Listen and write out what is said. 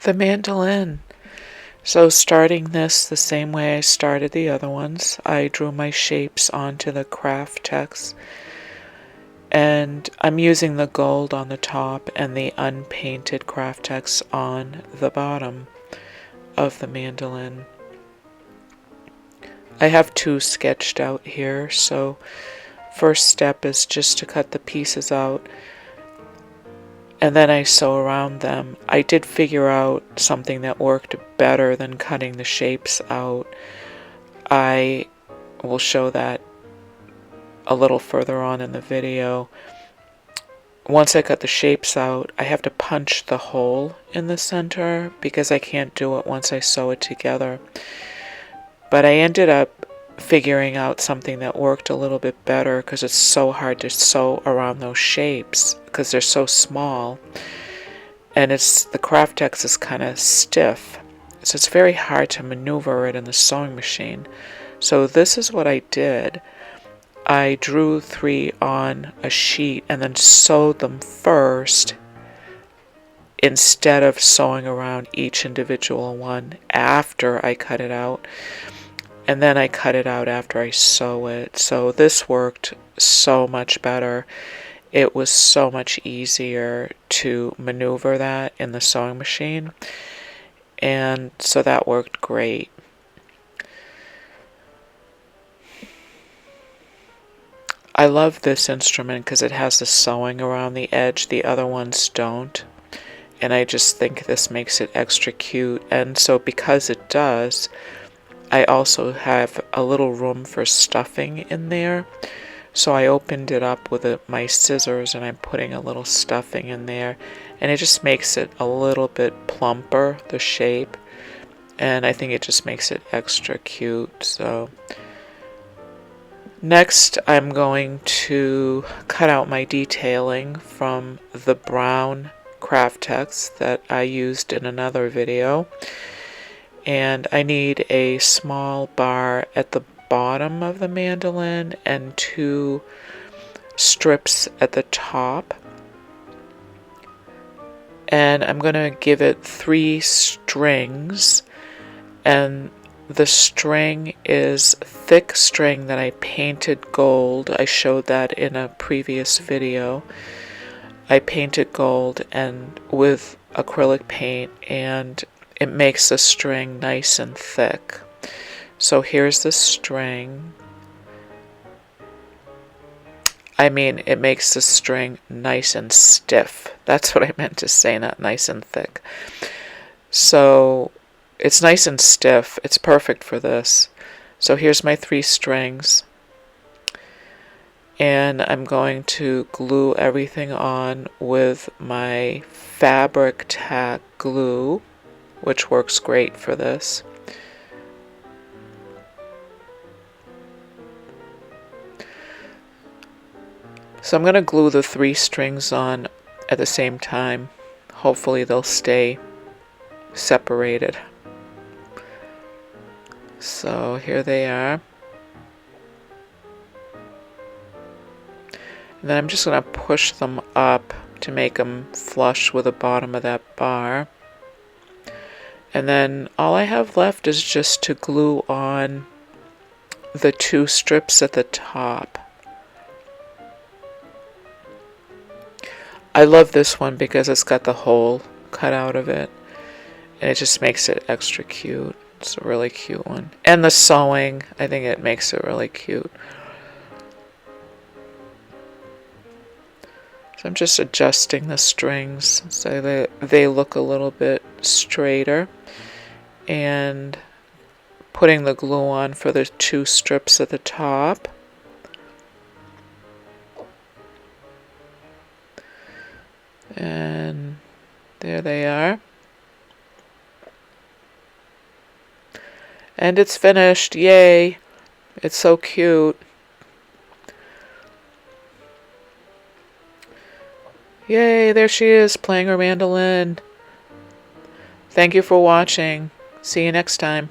The mandolin. So starting this the same way I started the other ones, I drew my shapes onto the craft text, and I'm using the gold on the top and the unpainted craft text on the bottom of the mandolin. I have two sketched out here, so first step is just to cut the pieces out, and then I sew around them. I did figure out something that worked better than cutting the shapes out. I will show that a little further on in the video. Once I cut the shapes out, I have to punch the hole in the center because I can't do it once I sew it together. But I ended up figuring out something that worked a little bit better because it's so hard to sew around those shapes because they're so small, and the craft text is kind of stiff, so it's very hard to maneuver it in the sewing machine. So this is what I did. I drew 3 on a sheet and then sewed them first instead of sewing around each individual one after I cut it out. And then I cut it out after I sew it. So this worked so much better. It was so much easier to maneuver that in the sewing machine. And so that worked great. I love this instrument because it has the sewing around the edge. The other ones don't. And I just think this makes it extra cute. And so because it does, I also have a little room for stuffing in there. So I opened it up with my scissors and I'm putting a little stuffing in there. And it just makes it a little bit plumper, the shape. And I think it just makes it extra cute. So next I'm going to cut out my detailing from the brown craft text that I used in another video. And I need a small bar at the bottom of the mandolin and 2 strips at the top. And I'm going to give it 3 strings, and the string is thick string that I painted gold. I showed that in a previous video. I painted gold and with acrylic paint, and it makes the string nice and thick. So here's the string. I mean, it makes the string nice and stiff. That's what I meant to say, not nice and thick. So it's nice and stiff. It's perfect for this. So here's my 3 strings. And I'm going to glue everything on with my fabric tack glue, which works great for this. So I'm going to glue the 3 strings on at the same time. Hopefully they'll stay separated. So here they are. And then I'm just going to push them up to make them flush with the bottom of that bar. And then all I have left is just to glue on the 2 strips at the top. I love this one because it's got the hole cut out of it, and it just makes it extra cute. It's a really cute one. And the sewing, I think it makes it really cute. So I'm just adjusting the strings so they look a little bit straighter, and putting the glue on for the 2 strips at the top. And there they are. And it's finished. Yay! It's so cute. Yay, there she is playing her mandolin. Thank you for watching. See you next time.